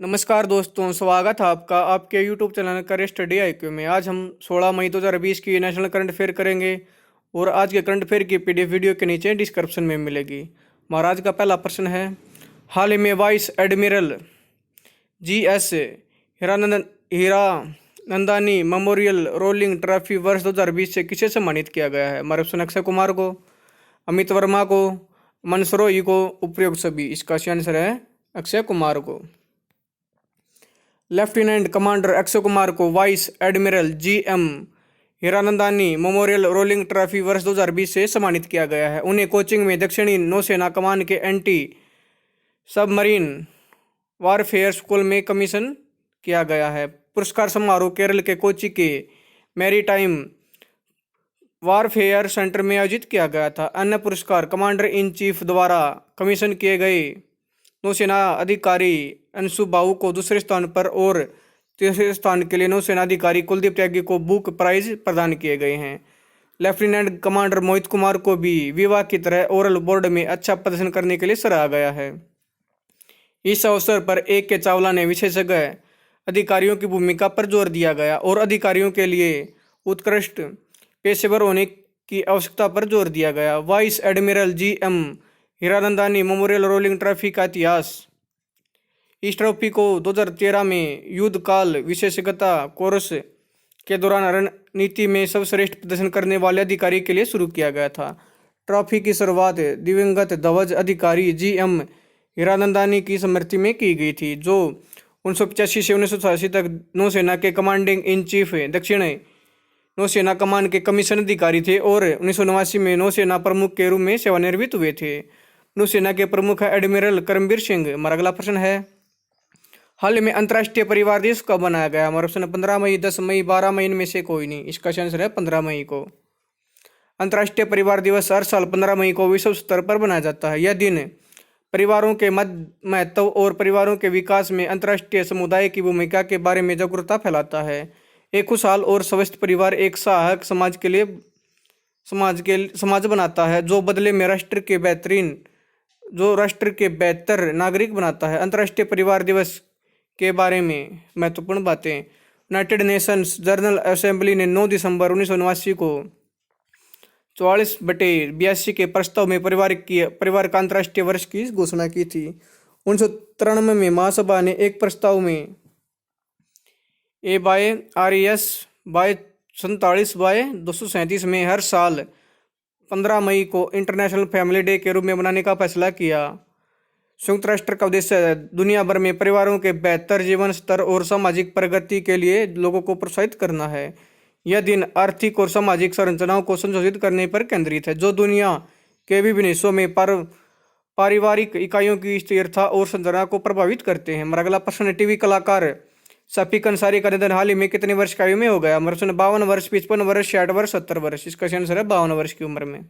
नमस्कार दोस्तों, स्वागत है आपका आपके YouTube चैनल करें स्टडी IQ में। आज हम 16 मई 2020 की नेशनल करंट अफेयर करेंगे और आज के करंट अफेयर की PDF वीडियो के नीचे डिस्क्रिप्शन में मिलेगी। हमारा आज का पहला प्रश्न है, हाल ही में vice admiral GS Hiranandani memorial rolling trophy वर्ष 2020 से किसे सम्मानित किया गया है? हमारे ऑप्शन अक्षय कुमार को, अमित वर्मा को, मनसरोई को, उपयुक्त सभी। इसका सही आंसर है अक्षय कुमार को। लेफ्टिनेंट कमांडर अक्षय कुमार को vice admiral GM Hiranandani memorial rolling trophy वर्ष 2020 से सम्मानित किया गया है। उन्हें कोचिंग में दक्षिणी नौसेना कमान के एंटी सबमरीन वारफेयर स्कूल में कमीशन किया गया है। पुरस्कार समारोह केरल के कोची के मैरीटाइम वारफेयर सेंटर में आयोजित किया गया था। अन्य पुरस्कार कमांडर इन चीफ द्वारा कमीशन किए गए नौसेना अधिकारी अंशु बाबू को दूसरे स्थान पर और तीसरे स्थान के लिए नौसेना अधिकारी कुलदीप त्यागी को बुक प्राइज प्रदान किए गए हैं। लेफ्टिनेंट कमांडर मोहित कुमार को भी विवाह की तरह ओरल बोर्ड में अच्छा प्रदर्शन करने के लिए सराहा गया है। इस अवसर पर AK चावला ने विशेषज्ञ अधिकारियों की भूमिका पर जोर दिया गया और अधिकारियों के लिए उत्कृष्ट पेशेवर होने की आवश्यकता पर जोर दिया गया। Vice admiral GM Hiranandani memorial rolling trophy का इतिहास। इस ट्रॉफी को 2013 में युद्धकाल विशेषज्ञता कोर्स के दौरान रणनीति में सर्वश्रेष्ठ प्रदर्शन करने वाले अधिकारी के लिए शुरू किया गया था। ट्रॉफी की शुरुआत दिवंगत ध्वज अधिकारी GM हीरानंदानी की स्मृति में की गई थी, जो 1985 से 1988 तक नौसेना के कमांडिंग इन चीफ दक्षिण नौसेना कमान के कमीशन अधिकारी थे और 1989 में नौसेना प्रमुख के रूप में सेवानिवृत्त हुए थे। नौसेना के प्रमुख एडमिरल करमबीर सिंह। हमारा अगला प्रश्न है, हाल ही में अंतर्राष्ट्रीय परिवार दिवस कब मनाया गया? हमारा ऑप्शन 15 मई, 10 मई, 12 मई, इनमें से कोई नहीं। इसका आंसर है 15 मई को। अंतर्राष्ट्रीय परिवार दिवस हर साल 15 मई को विश्व स्तर पर मनाया जाता है। यह दिन परिवारों के महत्व और परिवारों के विकास में अंतर्राष्ट्रीय समुदाय की भूमिका के बारे में जागरूकता फैलाता है। एक खुशहाल और स्वस्थ परिवार एक सहायक समाज बनाता है, जो बदले में राष्ट्र के बेहतर नागरिक बनाता है। अंतर्राष्ट्रीय परिवार दिवस के बारे में महत्वपूर्ण बातें। यूनाइटेड नेशंस जनरल असेंबली ने 9 दिसंबर 1979 को 44/82 के प्रस्ताव में परिवार का अंतर्राष्ट्रीय वर्ष की घोषणा की थी। 1993 में महासभा ने एक प्रस्ताव में A/RES/47/237 में हर साल 15 मई को इंटरनेशनल फैमिली डे के रूप में मनाने का फैसला किया। संयुक्त राष्ट्र का उद्देश्य दुनिया भर में परिवारों के बेहतर जीवन स्तर और सामाजिक प्रगति के लिए लोगों को प्रोत्साहित करना है। यह दिन आर्थिक और सामाजिक संरचनाओं को संशोधित करने पर केंद्रित है, जो दुनिया के विभिन्न हिस्सों में पारिवारिक इकाइयों की स्थिरता और संरचना को प्रभावित करते हैं। हमारा अगला प्रश्न, टीवी कलाकार शफीक अंसारी का निधन हाल ही में कितने वर्ष की आयु में हो गया? हमारा प्रश्न 52 वर्ष, 55 वर्ष, 60 वर्ष, 70 वर्ष। इसका आंसर है 52 वर्ष की उम्र में।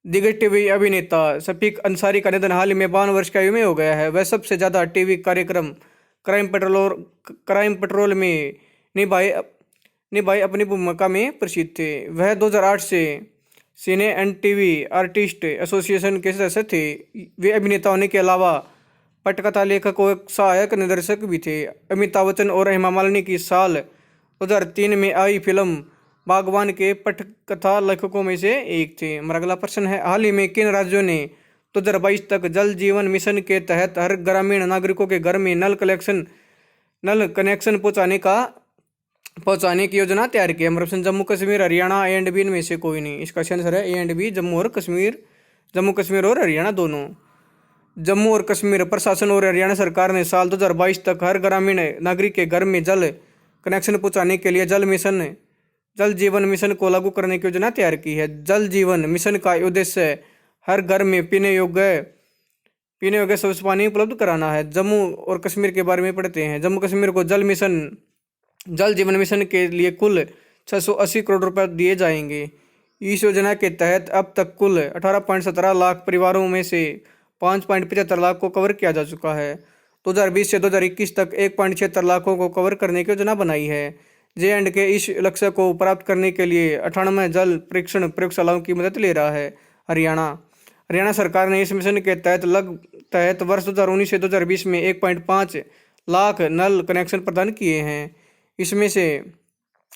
दिग्गज टीवी अभिनेता शफीक अंसारी का निधन हाल ही में 52 वर्ष की आयु में हो गया है। वह सबसे ज्यादा टीवी कार्यक्रम क्राइम पेट्रोल में निभाई अपनी भूमिका में प्रसिद्ध थे। वह 2008 से सिने एंड टीवी आर्टिस्ट एसोसिएशन के सदस्य थे। वे अभिनेता होने के अलावा पटकथा लेखक और सहायक निर्देशक भी थे। अमिताभ बच्चन और हेमा मालिनी की साल 2003 में आई फिल्म बागवान के पटकथा लेखकों में से एक थे। हमारा अगला प्रश्न है, हाल ही में किन राज्यों ने 2022 तक जल जीवन मिशन के तहत हर ग्रामीण नागरिकों के घर में नल कनेक्शन पहुंचाने की योजना तैयार की? हमारा ऑप्शन जम्मू कश्मीर, हरियाणा, A&B, इनमें से कोई नहीं। इसका आंसर है A&B, जम्मू कश्मीर और हरियाणा दोनों। जम्मू और कश्मीर प्रशासन और हरियाणा सरकार ने साल 2022 तक हर ग्रामीण नागरिक के घर में जल कनेक्शन पहुंचाने के लिए जल जीवन मिशन को लागू करने की योजना तैयार की है। जल जीवन मिशन का उद्देश्य हर घर में पीने योग्य स्वच्छ पानी उपलब्ध कराना है। जम्मू और कश्मीर के बारे में पढ़ते हैं। जम्मू कश्मीर को जल जीवन मिशन के लिए कुल 680 करोड़ रुपए दिए जाएंगे। इस योजना के तहत अब तक कुल 18.17 लाख परिवारों में से 5.75 लाख को कवर किया जा चुका है। 2020 से 2021 तक 1.76 लाखों को कवर करने की योजना बनाई है। J&K इस लक्ष्य को प्राप्त करने के लिए 98 जल परीक्षण प्रयोगशालाओं की मदद ले रहा है। हरियाणा हरियाणा सरकार ने इस मिशन के तहत वर्ष 2019 से 2020 में 1.5 लाख नल कनेक्शन प्रदान किए हैं। इसमें से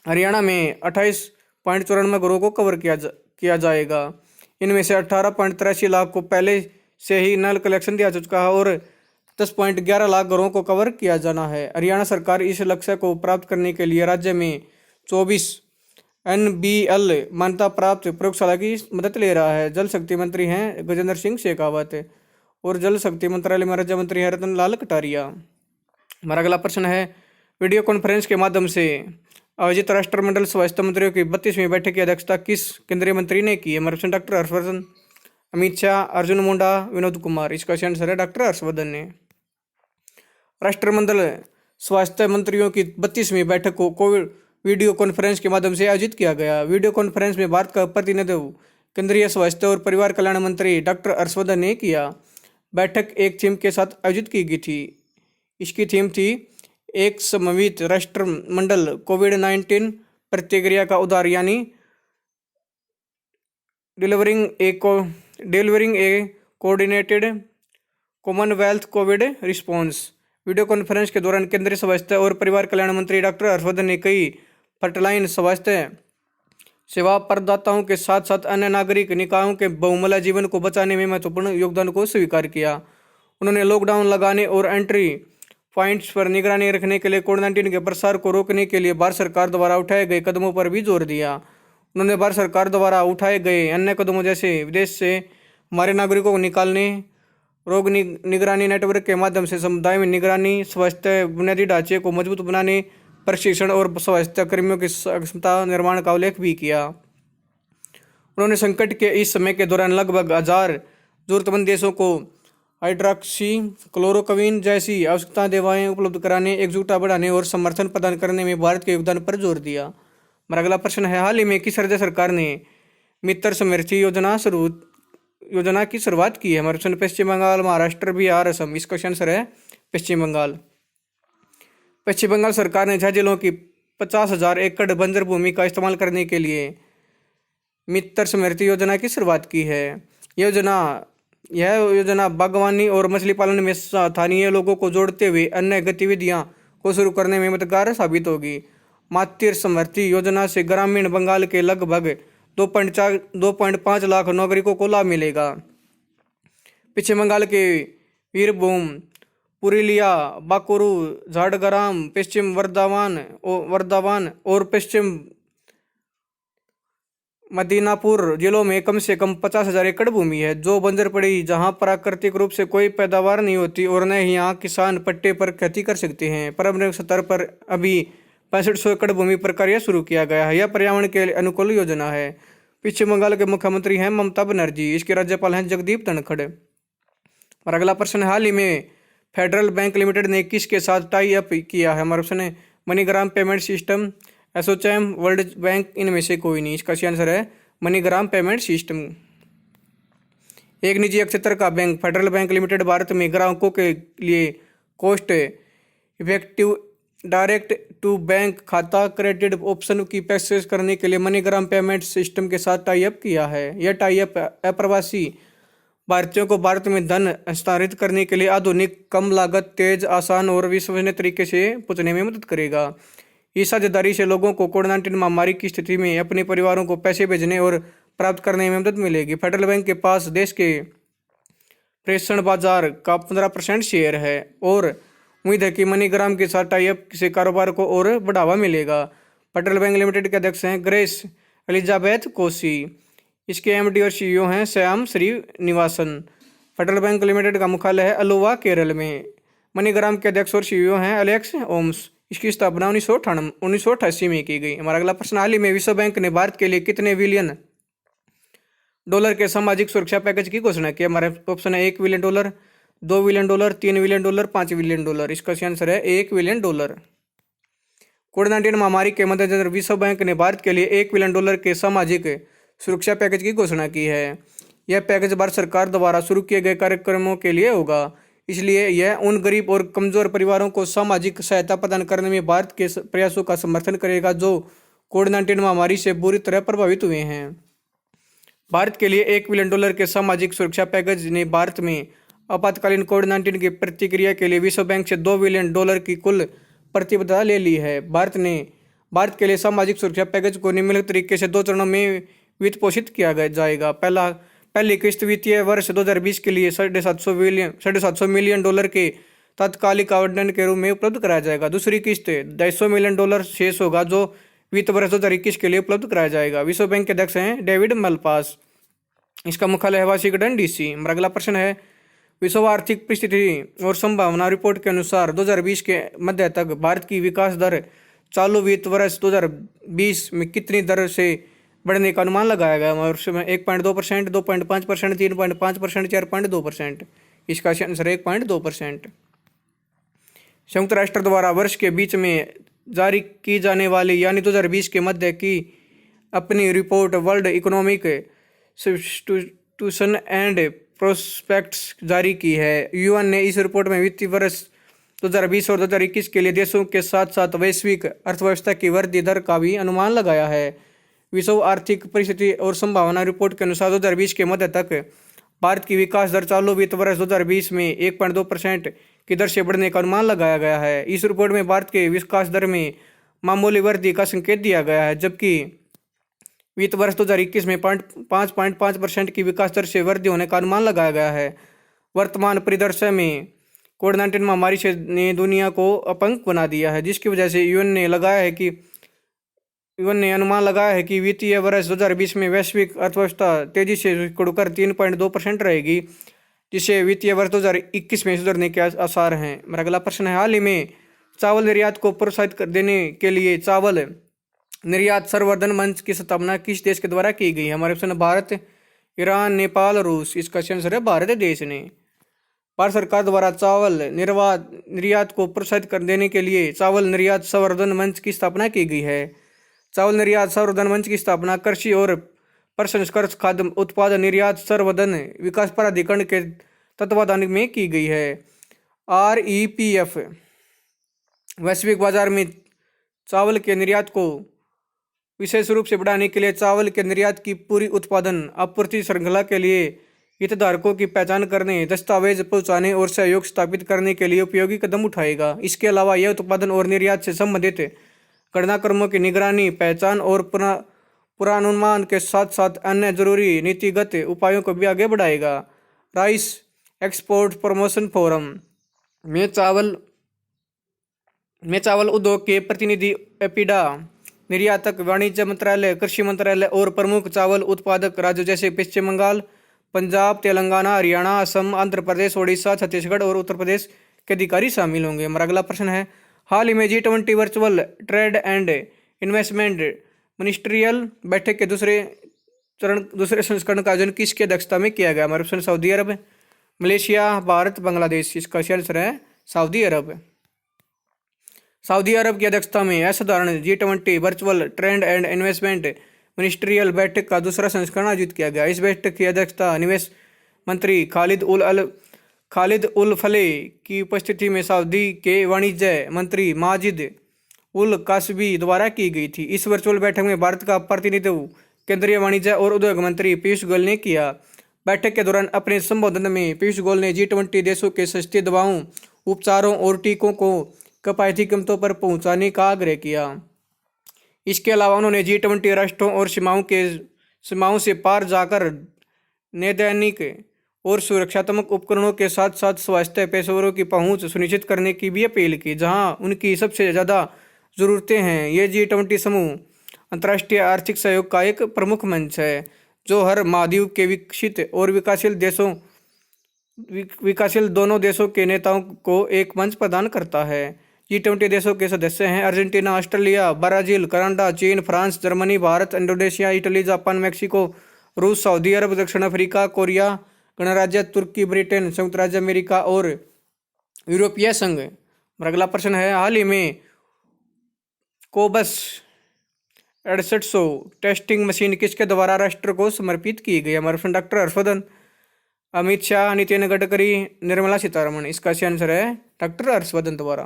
हरियाणा में 28.94 घरों को कवर किया जाएगा। इनमें से 18.83 लाख को पहले से ही नल कनेक्शन दिया जा चुका है और 10.11 लाख घरों को कवर किया जाना है। हरियाणा सरकार इस लक्ष्य को प्राप्त करने के लिए राज्य में 24 NBL मान्यता प्राप्त प्रयोगशाला की मदद ले रहा है। जल शक्ति मंत्री हैं गजेंद्र सिंह शेखावत और जल शक्ति मंत्रालय में राज्य मंत्री हैं रतन लाल कटारिया। हमारा अगला प्रश्न है, वीडियो कॉन्फ्रेंस के माध्यम से आयोजित राष्ट्रमंडल स्वास्थ्य मंत्रियों की 32वीं बैठक की अध्यक्षता किस केंद्रीय मंत्री ने की है? हमारे ऑप्शन डॉक्टर हर्षवर्धन, अमित शाह, अर्जुन मुंडा, विनोद कुमार। इसका सही आंसर है डॉक्टर हर्षवर्धन ने। राष्ट्रमंडल स्वास्थ्य मंत्रियों की 32वीं बैठक को कोविड वीडियो कॉन्फ्रेंस के माध्यम से आयोजित किया गया। वीडियो कॉन्फ्रेंस में भारत का प्रतिनिधित्व केंद्रीय स्वास्थ्य और परिवार कल्याण मंत्री डॉक्टर हर्षवर्धन ने किया। बैठक एक थीम के साथ आयोजित की गई थी। इसकी थीम थी एक समन्वित राष्ट्रमंडल कोविड-19 प्रतिक्रिया का उद्धार, यानी delivering a coordinated Commonwealth covid response. Video conference के दौरान केंद्रीय स्वास्थ्य और परिवार कल्याण मंत्री डॉक्टर हर्षवर्धन ने कई फ्रंटलाइन स्वास्थ्य सेवा प्रदाताओं के साथ साथ अन्य नागरिक निकायों के बहुमूल्य जीवन को बचाने में महत्वपूर्ण योगदान को स्वीकार किया। उन्होंने लॉकडाउन लगाने और एंट्री पॉइंट्स पर निगरानी रखने के लिए कोविड-19 के प्रसार को रोकने के लिए भारत सरकार द्वारा उठाए गए कदमों पर भी जोर दिया। उन्होंने भारत सरकार द्वारा उठाए गए अन्य कदमों जैसे विदेश से हमारे नागरिकों को निकालने, रोग निगरानी नेटवर्क के माध्यम से समुदाय में निगरानी, स्वास्थ्य बुनियादी ढांचे को मजबूत बनाने, प्रशिक्षण और स्वास्थ्य कर्मियों की क्षमता निर्माण का उल्लेख भी किया। उन्होंने संकट के इस समय के दौरान लगभग 1000 जरूरतमंद देशों को हाइड्रोक्सी क्लोरोक्विन जैसी आवश्यकता दवाएं उपलब्ध कराने, एकजुटता बढ़ाने और समर्थन प्रदान करने में भारत के योगदान पर जोर दिया। हमारा अगला प्रश्न है, हाल ही में किस राज्य सरकार ने मित्र समृद्धि योजना की शुरुआत की है? हमारे ऑप्शन पश्चिम बंगाल, महाराष्ट्र, बिहार, असम। इसका आंसर है पश्चिम बंगाल। पश्चिम बंगाल सरकार ने 6 जिलों की 50,000 एकड़ बंजर भूमि का इस्तेमाल करने के लिए मित्र समृद्धि योजना की शुरुआत की है। यह योजना बागवानी और मछली पालन में स्थानीय लोगों को जोड़ते हुए अन्य गतिविधियां को शुरू करने में मददगार साबित होगी। मित्र समृद्धि योजना से ग्रामीण बंगाल के लगभग 2.5 लाख नागरिकों को लाभ मिलेगा। पश्चिम बंगाल के वीरभूम, पुरुलिया, बांकुरू, झारग्राम, पश्चिम वर्धमान और पश्चिम मदीनापुर जिलों में कम से कम 50,000 एकड़ भूमि है जो बंजर पड़ी, जहां प्राकृतिक रूप से कोई पैदावार नहीं होती और न ही यहाँ किसान पट्टे पर खेती कर सकते हैं। पारंपरिक स्तर पर अभी 6500 एकड़ भूमि पर कार्य शुरू किया गया है। यह पर्यावरण के लिए अनुकूल योजना है। पश्चिम बंगाल के मुख्यमंत्री हैं ममता बनर्जी। इसके राज्यपाल हैं जगदीप धनखड़। और अगला प्रश्न, हाल ही में फेडरल बैंक लिमिटेड ने किसके साथ टाई अप किया है? हमारा ऑप्शन है MoneyGram payment system, ASSOCHAM, world bank. इनमें से कोई नहीं। इसका सही आंसर है मनीग्राम पेमेंट सिस्टम। एक निजी क्षेत्र का bank Federal Bank Limited Bharat में ग्राहकों के लिए cost effective direct to bank खाता क्रेडिट ऑप्शन की पेशकश करने के लिए मनीग्राम पेमेंट सिस्टम के साथ टाई अप किया है। यह टाई अप अप्रवासी भारतीयों को भारत में धन हस्तांतरित करने के लिए आधुनिक, कम लागत, तेज, आसान और विश्वसनीय तरीके से पहुंचने में मदद करेगा। इस साझेदारी से लोगों को कोविड-19 महामारी की स्थिति में अपने परिवारों को पैसे भेजने और प्राप्त करने में मदद मिलेगी। फेडरल बैंक के पास देश के प्रेषण बाजार का 15% शेयर है और उम्मीद है कि मनीग्राम के साथ टाई अप से कारोबार को और बढ़ावा मिलेगा। फेडरल बैंक लिमिटेड के अध्यक्ष हैं ग्रेस एलिजाबेथ कोसी। इसके एमडी और सीईओ हैं Shyam Srinivasan. Federal Bank limited का मुख्यालय है अलोवा, केरल में। मनीग्राम के अध्यक्ष और सीईओ हैं एलेक्स ओम्स। इसकी स्थापना 1988 में की गई। हमारा अगला प्रश्न, हाल ही में विश्व बैंक ने भारत के लिए कितने बिलियन डॉलर के सामाजिक सुरक्षा पैकेज की घोषणा की? हमारे ऑप्शन है $1 बिलियन, $2 बिलियन, $3 बिलियन, $5 बिलियन। इसका सही आंसर है $1 बिलियन। कोविड-19 महामारी के मद्देनजर विश्व बैंक ने भारत के लिए $1 बिलियन के सामाजिक सुरक्षा पैकेज की घोषणा की है। यह पैकेज भारत सरकार द्वारा शुरू किए गए कार्यक्रमों के लिए होगा। इसलिए यह उन गरीब और कमजोर परिवारों को सामाजिक सहायता प्रदान करने में भारत के प्रयासों का समर्थन करेगा जो कोविड-19 महामारी से बुरी तरह प्रभावित हुए हैं। भारत के लिए $1 बिलियन के सामाजिक सुरक्षा पैकेज ने भारत में आपातकालीन कोविड-19 की प्रतिक्रिया के लिए विश्व बैंक से $2 बिलियन की कुल प्रतिबद्धता ले ली है। भारत के लिए सामाजिक सुरक्षा पैकेज को निम्नलिखित तरीके से 2 चरणों में वित्त पोषित किया जाएगा। पहली किस्त वित्तीय वर्ष 2020 के लिए $750 मिलियन के तात्कालिक आवंटन के रूप में उपलब्ध कराया जाएगा। दूसरी किस्त $250 मिलियन शेष होगा, जो वित्त वर्ष 2021 के लिए उपलब्ध कराया जाएगा। विश्व बैंक के अध्यक्ष हैं डेविड मलपास। इसका मुख्यालय है वाशिंगटन DC। अगला प्रश्न है, विश्व आर्थिक परिस्थिति और संभावना रिपोर्ट के अनुसार 2020 के मध्य तक भारत की विकास दर चालू वित्त वर्ष 2020 में कितनी दर से बढ़ने का अनुमान लगाया गया? वर्ष में 1.2%, 2.5%, 3.5%, 4.2%। इसका आंसर है 1.2%। संयुक्त राष्ट्र द्वारा वर्ष के बीच में जारी की जाने वाली यानी 2020 के मध्य की अपनी report world economic situation and prospects जारी की है। यूएन ने इस रिपोर्ट में वित्तीय वर्ष 2020 और 2021 के लिए देशों के साथ साथ वैश्विक अर्थव्यवस्था की वृद्धि दर का भी अनुमान लगाया है। विश्व आर्थिक परिस्थिति और संभावना रिपोर्ट के अनुसार 2020 के मध्य तक भारत की विकास दर चालू वित्त वर्ष 2020 में 1.2% की दर से बढ़ने का अनुमान लगाया गया है। इस रिपोर्ट में भारत के विकास दर में मामूली वृद्धि का संकेत दिया गया है, जबकि वित्त वर्ष 2021 में 5.5% की विकास दर से वृद्धि होने का अनुमान लगाया गया है। वर्तमान परिदृश्य में कोविड-19 महामारी ने दुनिया को अपंग बना दिया है, जिसकी वजह से यूएन ने अनुमान लगाया है कि वित्तीय वर्ष 2020 में वैश्विक अर्थव्यवस्था तेजी से सिकुड़कर 3.2% रहेगी, जिसे वित्तीय वर्ष 2021 में सुधरने के आसार हैं। मेरा अगला प्रश्न है, हाल ही में चावल निर्यात को प्रोत्साहित देने के लिए चावल निर्यात संवर्धन मंच की स्थापना किस देश के द्वारा की गई? हमारे ऑप्शन है भारत, ईरान, नेपाल, रूस। इसका आंसर है भारत देश ने। भारत सरकार द्वारा चावल निर्यात को प्रोत्साहित देने के लिए चावल निर्यात संवर्धन मंच की स्थापना की गई है। चावल निर्यात संवर्धन मंच की स्थापना कृषि और प्रसंस्करण खाद्य उत्पाद निर्यात संवर्धन विकास प्राधिकरण के तत्वावधान में की गई है। REPF वैश्विक बाजार में चावल के निर्यात को विशेष रूप से बढ़ाने के लिए चावल के निर्यात की पूरी उत्पादन आपूर्ति श्रृंखला के लिए हितधारकों की पहचान करने, दस्तावेज पहुंचाने और सहयोग स्थापित करने के लिए उपयोगी कदम उठाएगा। इसके अलावा यह उत्पादन और निर्यात से संबंधित घटनाक्रमों की निगरानी, पहचान और पूर्वानुमान के साथ साथ अन्य जरूरी नीतिगत उपायों को भी आगे बढ़ाएगा। राइस एक्सपोर्ट प्रमोशन फोरम में चावल उद्योग के प्रतिनिधि, एपिडा, निर्यातक, वाणिज्य मंत्रालय, कृषि मंत्रालय और प्रमुख चावल उत्पादक राज्यों जैसे पश्चिम बंगाल, पंजाब, तेलंगाना, हरियाणा, असम, आंध्र प्रदेश, ओडिशा, छत्तीसगढ़ और उत्तर प्रदेश के अधिकारी शामिल होंगे। हमारा अगला प्रश्न है, हाल ही में G20 virtual trade and investment ministerial बैठक के दूसरे संस्करण का आयोजन किसकी अध्यक्षता में किया गया? हमारे ऑप्शन सऊदी अरब, मलेशिया, भारत, बांग्लादेश। इसका आंसर है सऊदी अरब। सऊदी अरब की अध्यक्षता में असाधारण G20 virtual trade and investment ministerial बैठक का दूसरा संस्करण आयोजित किया गया। इस बैठक की अध्यक्षता निवेश मंत्री खालिद उल फले की उपस्थिति में सऊदी के वाणिज्य मंत्री माजिद उल कासबी द्वारा की गई थी। इस वर्चुअल बैठक में भारत का प्रतिनिधित्व केंद्रीय वाणिज्य और उद्योग मंत्री पीयूष गोयल ने किया। बैठक के दौरान अपने संबोधन में पीयूष गोयल ने G20 देशों के सस्ती दवाओं, उपचारों और टीकों को किफायती कीमतों पर पहुंचाने का आग्रह किया। इसके अलावा उन्होंने G20 राष्ट्रों और सीमाओं से पार जाकर नैदानिक और सुरक्षात्मक उपकरणों के साथ साथ स्वास्थ्य पेशेवरों की पहुंच सुनिश्चित करने की भी अपील की, जहां उनकी सबसे ज़्यादा ज़रूरतें हैं। ये G20 समूह अंतर्राष्ट्रीय आर्थिक सहयोग का एक प्रमुख मंच है, जो हर महाद्वीप के विकसित और विकासशील दोनों देशों के नेताओं को एक मंच प्रदान करता है। G20 देशों के सदस्य हैं अर्जेंटीना, ऑस्ट्रेलिया, ब्राजील, कनाडा, चीन, France, Germany, Bharat, Indonesia, Italy, Japan, Mexico, रूस, सऊदी अरब, दक्षिण अफ्रीका, कोरिया गणराज्य, तुर्की, ब्रिटेन, संयुक्त राज्य अमेरिका और यूरोपीय संघ। अगला प्रश्न है, हाल ही में कोबस 6800 टेस्टिंग मशीन किसके द्वारा राष्ट्र को समर्पित की गई? हमारे ऑप्शन डॉक्टर हर्षवर्धन, अमित शाह, नितिन गडकरी, निर्मला सीतारमण। इसका आंसर है डॉक्टर हर्षवर्धन द्वारा।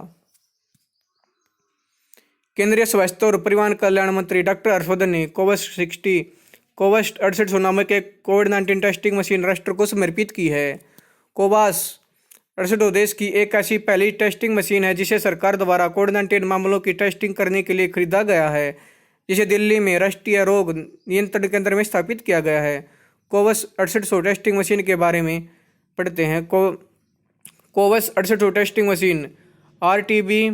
केंद्रीय स्वास्थ्य और परिवार कल्याण मंत्री डॉक्टर हर्षवर्धन ने कोवैक्स 60 कोवास 6800 नामक एक कोविड-19 टेस्टिंग मशीन राष्ट्र को समर्पित की है। कोवास 6800 देश की एक ऐसी पहली टेस्टिंग मशीन है जिसे सरकार द्वारा कोविड-19 मामलों की टेस्टिंग करने के लिए खरीदा गया है, जिसे दिल्ली में राष्ट्रीय रोग नियंत्रण केंद्र में स्थापित किया गया है। कोवास 6800 टेस्टिंग मशीन के बारे में पढ़ते हैं। Cobas 6800 testing machine RTB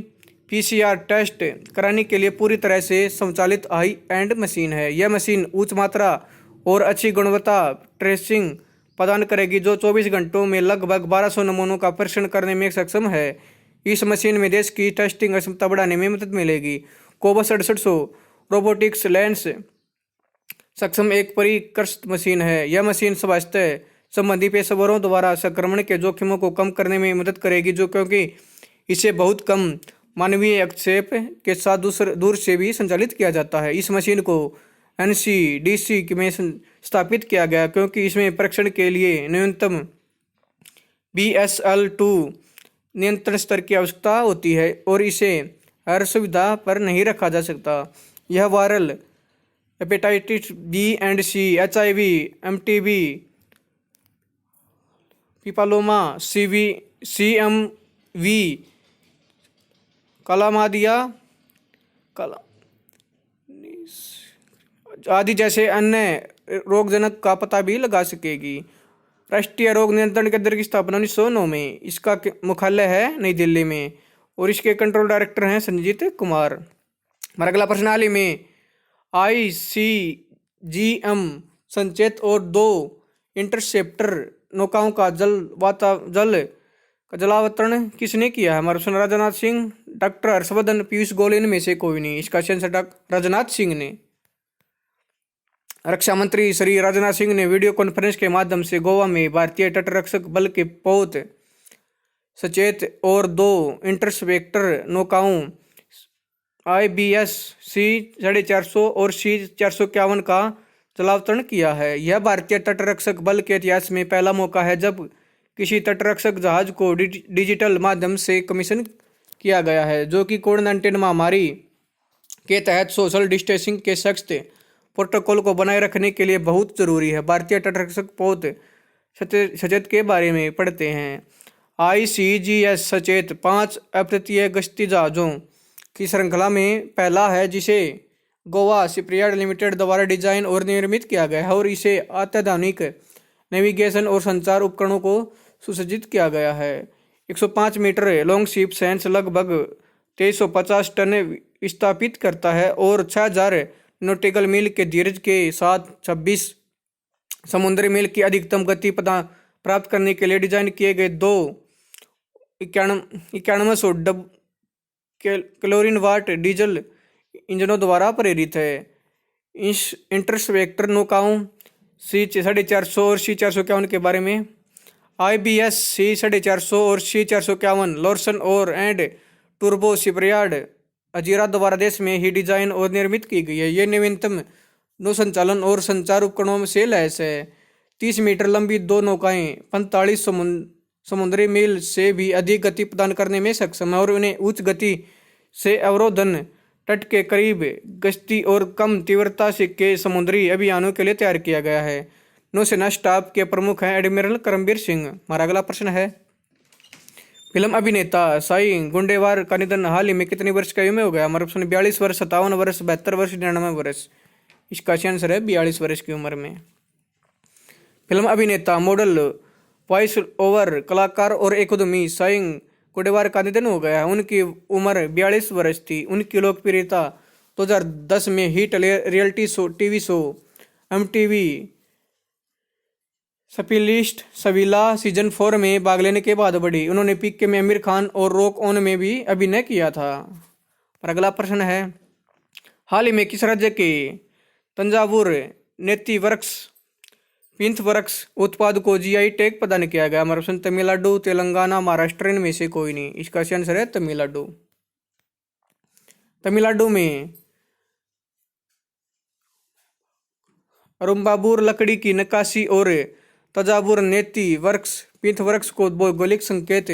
PCR test कराने के लिए पूरी तरह से स्वचालित हाई एंड मशीन है। यह मशीन उच्च मात्रा और अच्छी गुणवत्ता ट्रेसिंग प्रदान करेगी, जो 24 घंटों में लगभग 1200 नमूनों का परीक्षण करने में सक्षम है। इस मशीन में देश की टेस्टिंग क्षमता बढ़ाने में मदद मिलेगी। कोवास 6800 रोबोटिक्स लेंस सक्षम एक परिष्कृत मशीन है। यह मशीन स्वास्थ्य संबंधी पेशेवरों द्वारा संक्रमण के जोखिमों को कम करने में मदद करेगी, जो क्योंकि इसे बहुत कम मानवीय हस्तक्षेप के साथ दूर से भी संचालित किया जाता है। इस मशीन को एनसीडीसी में स्थापित किया गया क्योंकि इसमें परीक्षण के लिए न्यूनतम BSL-2 नियंत्रण स्तर की आवश्यकता होती है और इसे हर सुविधा पर नहीं रखा जा सकता। यह viral hepatitis B and C, HIV, MTB, पिपालोमा, CMV, क्लामाइडिया आदि जैसे अन्य रोगजनक का पता भी लगा सकेगी। राष्ट्रीय रोग नियंत्रण केंद्र की स्थापना 1909 में, इसका मुख्यालय है नई दिल्ली में और इसके कंट्रोल डायरेक्टर हैं संजीत कुमार। हमारा अगला प्रश्न, हाल ही में ICGM संचेत और 2 इंटरसेप्टर नौकाओं का जलावतरण किसने किया है? हमारा प्रश्न, राजनाथ सिंह, डॉक्टर हर्षवर्धन, पीयूष गोयल, इनमें से कोई नहीं। इसका आंसर डॉक्टर राजनाथ सिंह ने। रक्षा मंत्री श्री राजनाथ सिंह ने वीडियो कॉन्फ्रेंस के माध्यम से गोवा में भारतीय तटरक्षक बल के पोत सचेत और 2 इंटरसेप्टर नौकाओं IBS C-450 और C-451 का जलावतरण किया है। यह भारतीय तटरक्षक बल के इतिहास में पहला मौका है जब किसी तटरक्षक जहाज को डिजिटल माध्यम से कमीशन किया गया है, जो कि कोविड-19 महामारी के तहत सोशल डिस्टेंसिंग के सख्त प्रोटोकॉल को बनाए रखने के लिए बहुत जरूरी है। भारतीय तटरक्षक पोत सचेत के बारे में पढ़ते हैं। ICGS सचेत 5 अद्वितीय गश्ती जहाज़ों की श्रृंखला में पहला है, जिसे गोवा शिपयार्ड लिमिटेड द्वारा डिजाइन और निर्मित किया गया है और इसे अत्याधुनिक नेविगेशन और संचार उपकरणों को सुसज्जित किया गया है। 105 मीटर लॉन्ग शिप सेंस लगभग 2350 टन स्थापित करता है और 6000 नॉटिकल मील के धीरज के साथ 26 समुद्री मील की अधिकतम गति प्राप्त करने के लिए डिजाइन किए गए 2 9100 क्लोरीन वाट डीजल इंजनों द्वारा प्रेरित है। इस इंटरसेप्टर नौकाओं C-450 और C-451 के बारे में, IBS C-450 और C-451 लॉर्सन और एंड टूर्बो शिपयार्ड अजीरा द्वारा देश में ही डिजाइन और निर्मित की गई है। ये नवीनतम नौ संचालन और संचार उपकरणों से लैस है। 30 मीटर लंबी 2 नौकाएं 45 समुद्री मील से भी अधिक गति प्रदान करने में सक्षम है और उन्हें उच्च गति से अवरोधन, तट के करीब गश्ती और कम तीव्रता से के समुद्री अभियानों के लिए तैयार किया गया है। नौसेना स्टाफ के प्रमुख हैं एडमिरल करमबीर सिंह। हमारा अगला प्रश्न है, फिल्म अभिनेता साई गुंडेवार का निधन हाल ही में कितने वर्ष की आयु में हो गया? हमारा प्रश्न 42 वर्ष, 57 वर्ष, 72 वर्ष, 99 वर्ष। इसका आंसर है 42 वर्ष की उम्र में। फिल्म अभिनेता, मॉडल, वॉइस ओवर कलाकार और एक उद्यमी साई गुंडेवार का निधन हो गया। उनकी उम्र 42 वर्ष थी। उनकी लोकप्रियता 2010 में hit reality show TV show MTV Splitsvilla season 4 में भाग लेने के बाद बढ़ी। उन्होंने पीके में आमिर खान और रॉक ऑन में भी अभिनय किया था। और अगला प्रश्न है, हाल ही में किस राज्य के तंजावुर नेती वृक्ष पिंथ वृक्ष उत्पाद को GI टैग प्रदान किया गया? हमारा प्रश्न तमिलनाडु, तेलंगाना, महाराष्ट्र, इनमें से कोई नहीं। इसका आंसर है तमिलनाडु। तमिलनाडु में अरुम्बाबूर लकड़ी की नक्काशी और तंजावुर नेती वृक्ष पिंथ वृक्ष को भौगोलिक संकेत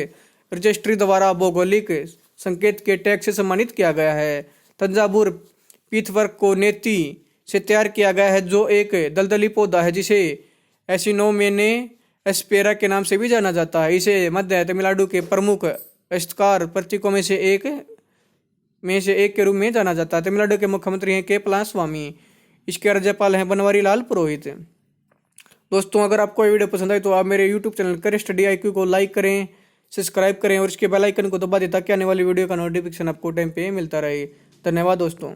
रजिस्ट्री द्वारा भौगोलिक संकेत के टैग से सम्मानित किया गया है। तंजावुर पीथ वृक्ष को नेती से तैयार किया गया है, जो एक दलदली पौधा है जिसे एसिनोमेने एस्पेरा के नाम से भी जाना जाता है। इसे मध्य तमिलनाडु के प्रमुख हस्तकार प्रतीकों में से एक के रूप में जाना जाता है। तमिलनाडु के मुख्यमंत्री हैं के पलानीस्वामी। इसके राज्यपाल हैं बनवारी लाल पुरोहित। दोस्तों, अगर आपको ये वीडियो पसंद आए तो आप मेरे यूट्यूब चैनल करें स्टडी IQ को लाइक करें, सब्सक्राइब करें और इसके बेल आइकन को दबा दें ताकि आने वाली वीडियो का नोटिफिकेशन आपको टाइम पे मिलता रहे। धन्यवाद दोस्तों।